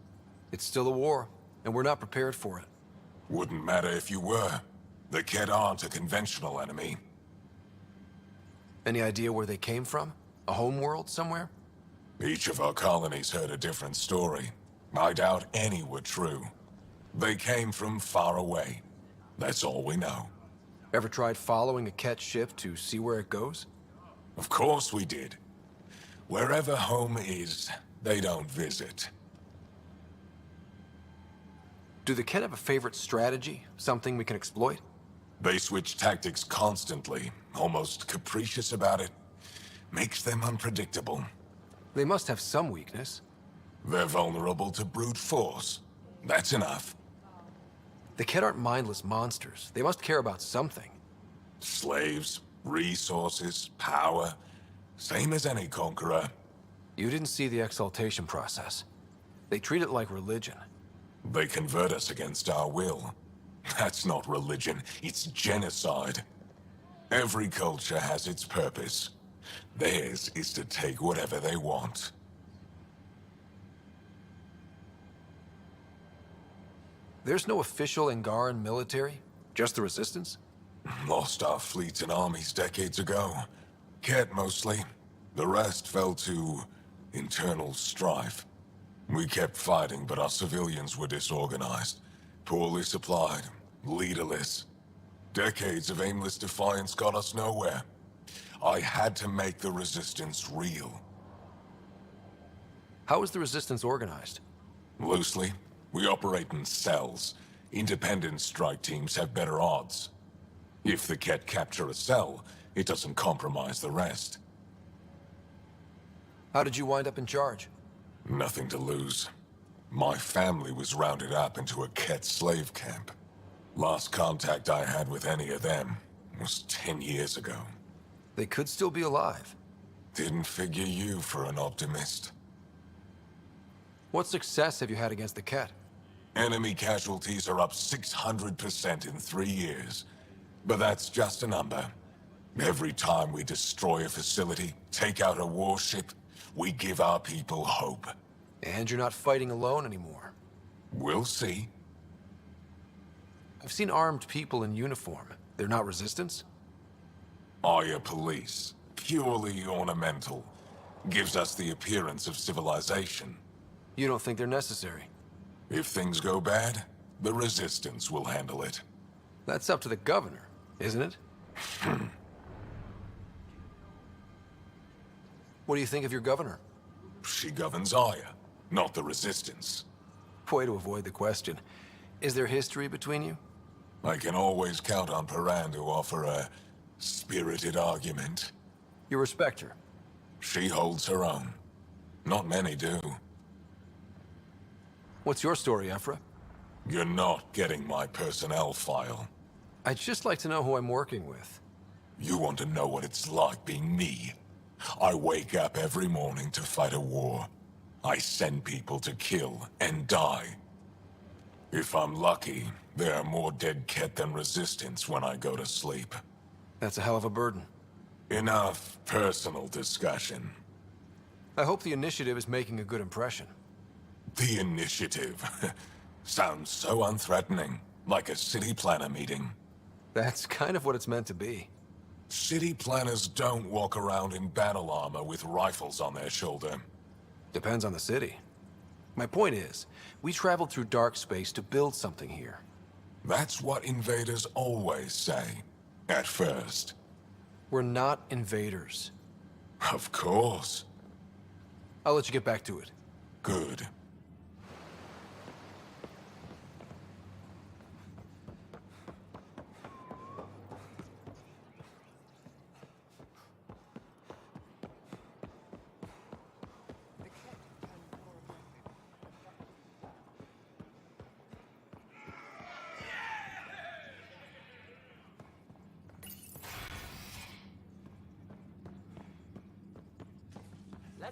It's still a war, and we're not prepared for it. Wouldn't matter if you were. The Kett aren't a conventional enemy. Any idea where they came from? A homeworld somewhere? Each of our colonies heard a different story. I doubt any were true. They came from far away. That's all we know. Ever tried following a Kett ship to see where it goes? Of course we did. Wherever home is, they don't visit. Do the Kett have a favorite strategy? Something we can exploit? They switch tactics constantly, almost capricious about it. Makes them unpredictable. They must have some weakness. They're vulnerable to brute force. That's enough. The Kett aren't mindless monsters. They must care about something. Slaves, resources, power. Same as any conqueror. You didn't see the exaltation process. They treat it like religion. They convert us against our will. That's not religion, it's genocide. Every culture has its purpose. Theirs is to take whatever they want. There's no official Angaran military? Just the Resistance? Lost our fleets and armies decades ago. Kett mostly. The rest fell to internal strife. We kept fighting, but our civilians were disorganized. Poorly supplied, leaderless. Decades of aimless defiance got us nowhere. I had to make the Resistance real. How is the Resistance organized? Loosely, we operate in cells. Independent strike teams have better odds. If the Kett capture a cell, it doesn't compromise the rest. How did you wind up in charge? Nothing to lose. My family was rounded up into a Kett slave camp. Last contact I had with any of them was 10 years ago. They could still be alive. Didn't figure you for an optimist. What success have you had against the Kett? Enemy casualties are up 600% in 3 years. But that's just a number. Every time we destroy a facility, take out a warship, we give our people hope. And you're not fighting alone anymore. We'll see. I've seen armed people in uniform. They're not Resistance? Aya police. Purely ornamental. Gives us the appearance of civilization. You don't think they're necessary? If things go bad, the Resistance will handle it. That's up to the governor, isn't it? What do you think of your governor? She governs Aya, not the Resistance. Way to avoid the question. Is there history between you? I can always count on Paran to offer a spirited argument. You respect her? She holds her own. Not many do. What's your story, Ephra? You're not getting my personnel file. I'd just like to know who I'm working with. You want to know what it's like being me? I wake up every morning to fight a war. I send people to kill and die. If I'm lucky, there are more dead Kett than Resistance when I go to sleep. That's a hell of a burden. Enough personal discussion. I hope the Initiative is making a good impression. The Initiative? Sounds so unthreatening, like a city planner meeting. That's kind of what it's meant to be. City planners don't walk around in battle armor with rifles on their shoulder. Depends on the city. My point is, we traveled through dark space to build something here. That's what invaders always say. At first. We're not invaders. Of course. I'll let you get back to it. Good.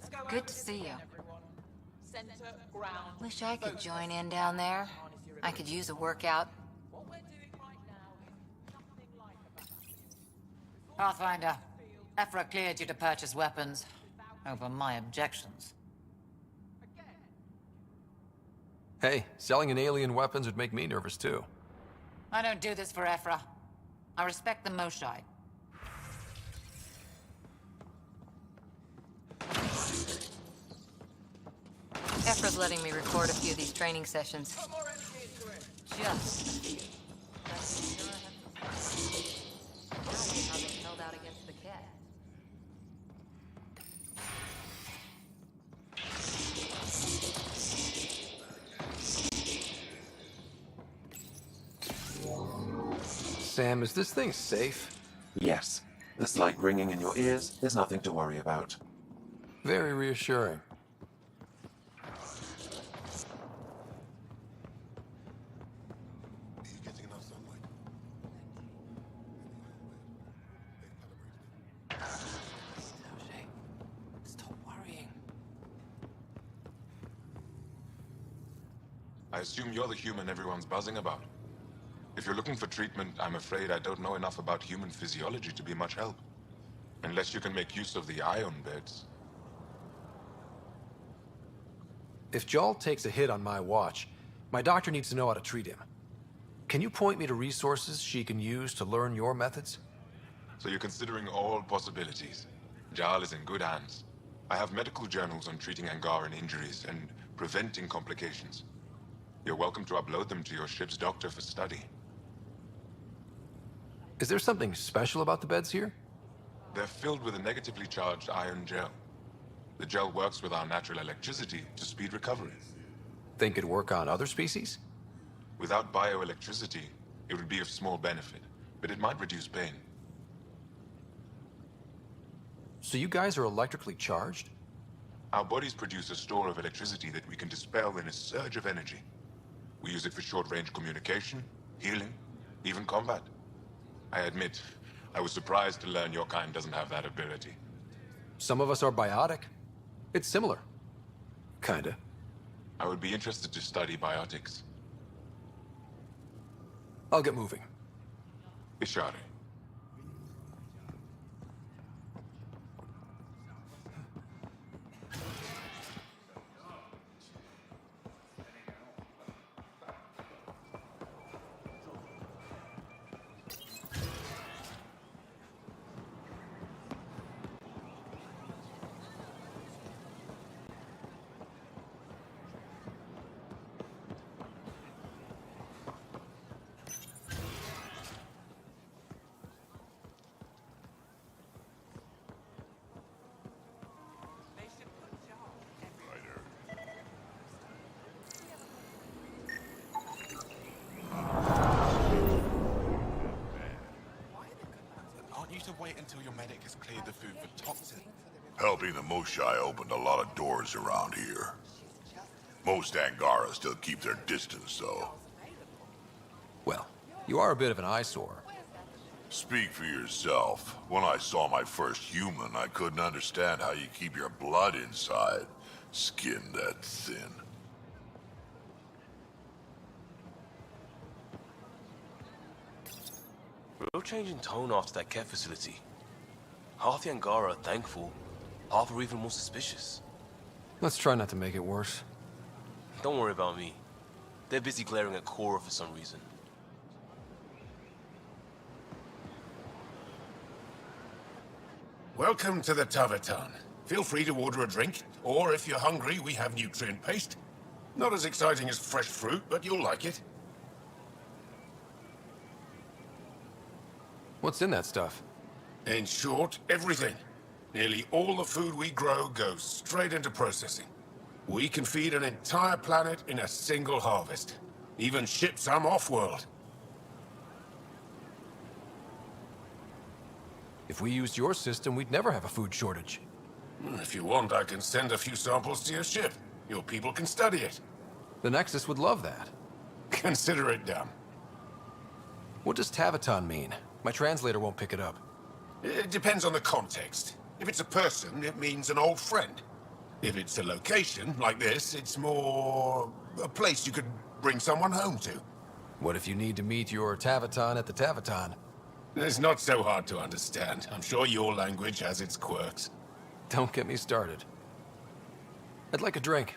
Let's go Good out to with it see you. again, everyone. Center, ground. Wish I could focus. join in down there. I could use a workout. What we're doing right now is nothing like a battlefield. Pathfinder, Ephra cleared you to purchase weapons. Over my objections. Hey, selling an alien weapons would make me nervous too. I don't do this for Ephra. I respect the Moshai. Ephra's letting me record a few of these training sessions. Just a few. Now see how they held out against the Kett. Sam, is this thing safe? Yes. The slight ringing in your ears is nothing to worry about. Very reassuring. Are you getting enough sunlight? Stop worrying. I assume you're the human everyone's buzzing about. If you're looking for treatment, I'm afraid I don't know enough about human physiology to be much help. Unless you can make use of the ion beds. If Jarl takes a hit on my watch, my doctor needs to know how to treat him. Can you point me to resources she can use to learn your methods? So you're considering all possibilities. Jarl is in good hands. I have medical journals on treating Angaran injuries and preventing complications. You're welcome to upload them to your ship's doctor for study. Is there something special about the beds here? They're filled with a negatively charged iron gel. The gel works with our natural electricity to speed recovery. Think it'd work on other species? Without bioelectricity, it would be of small benefit, but it might reduce pain. So you guys are electrically charged? Our bodies produce a store of electricity that we can dispel in a surge of energy. We use it for short-range communication, healing, even combat. I admit, I was surprised to learn your kind doesn't have that ability. Some of us are biotic. It's similar. Kinda. I would be interested to study biotics. I'll get moving. Ishari. Aren't you to wait until your medic has cleared the food for toxin? Helping the Moshai opened a lot of doors around here. Most Angara still keep their distance, though. Well, you are a bit of an eyesore. Speak for yourself. When I saw my first human, I couldn't understand how you keep your blood inside. Skin that thin. Real change in tone after that Kett facility. Half the Angara are thankful, half are even more suspicious. Let's try not to make it worse. Don't worry about me. They're busy glaring at Cora for some reason. Welcome to the Taverton. Feel free to order a drink, or if you're hungry, we have nutrient paste. Not as exciting as fresh fruit, but you'll like it. What's in that stuff? In short, everything. Nearly all the food we grow goes straight into processing. We can feed an entire planet in a single harvest. Even ship some off-world. If we used your system, we'd never have a food shortage. If you want, I can send a few samples to your ship. Your people can study it. The Nexus would love that. Consider it done. What does Taverton mean? My translator won't pick it up. It depends on the context. If it's a person, it means an old friend. If it's a location like this, it's more a place you could bring someone home to. What if you need to meet your Tavaton at the Tavaton? It's not so hard to understand. I'm sure your language has its quirks. Don't get me started. I'd like a drink.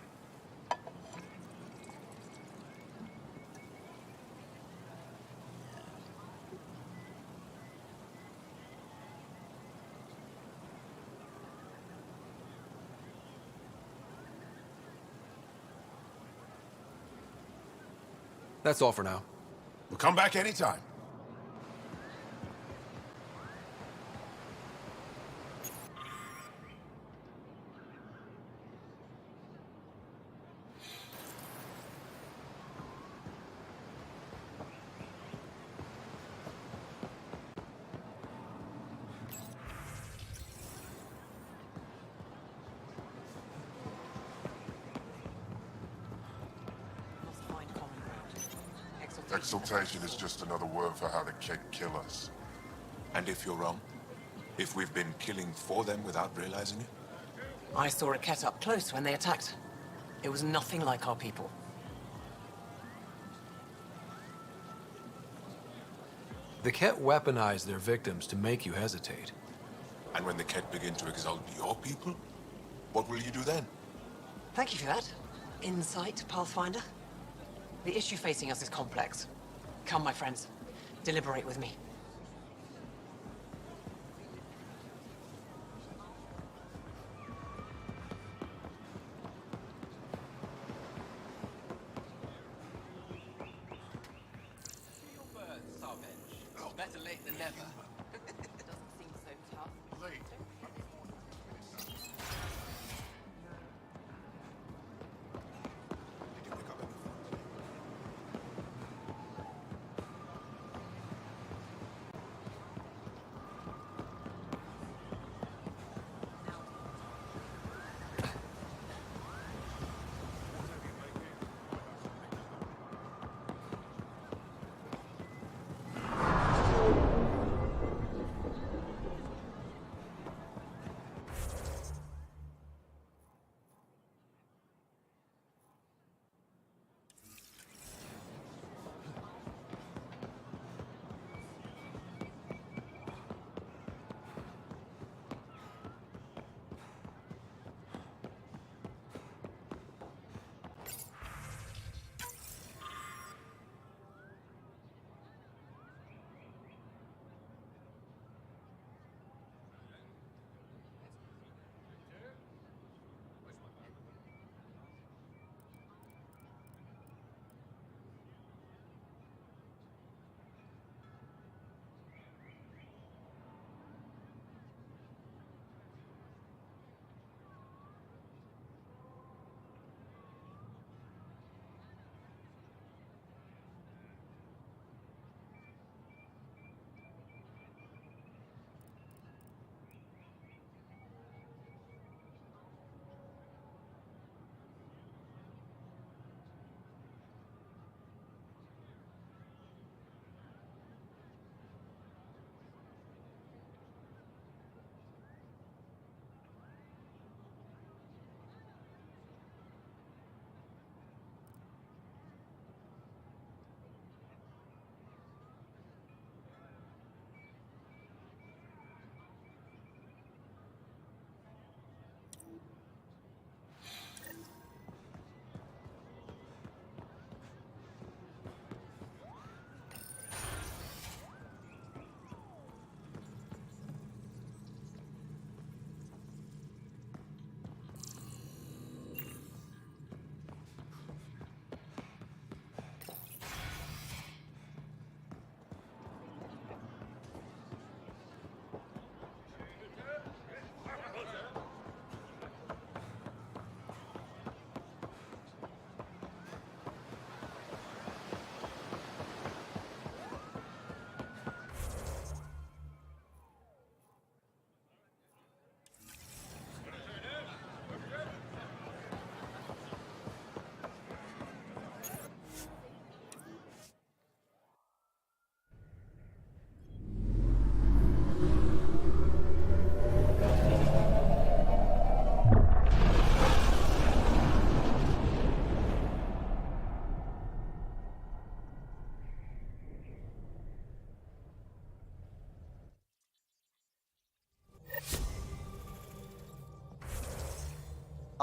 That's all for now. We'll come back anytime. Exaltation is just another word for how the Kett kill us. And if you're wrong? If we've been killing for them without realizing it? I saw a Kett up close when they attacked. It was nothing like our people. The Kett weaponize their victims to make you hesitate. And when the Kett begin to exalt your people, what will you do then? Thank you for that. Insight, Pathfinder. The issue facing us is complex. Come, my friends. Deliberate with me. Better late than never. Doesn't seem so tough.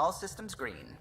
All systems green.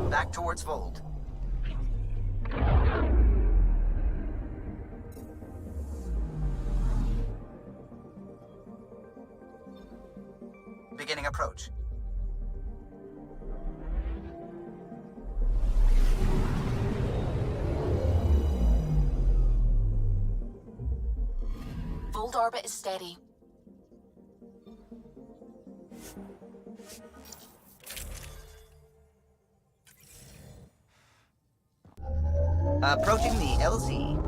Back towards Vold. Beginning approach. Vold orbit is steady. Approaching the LZ.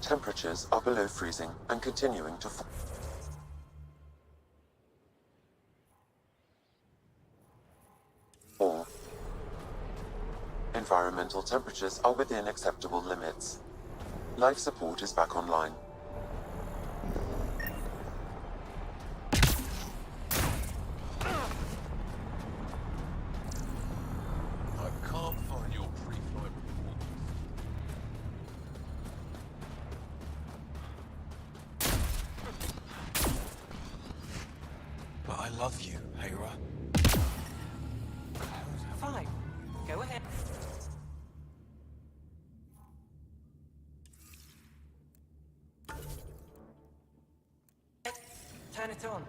Temperatures are below freezing and continuing to fall. Environmental temperatures are within acceptable limits. Life support is back online. I can't find your pre-flight report. But I love you, Hera. Fine. Go ahead. Turn it on.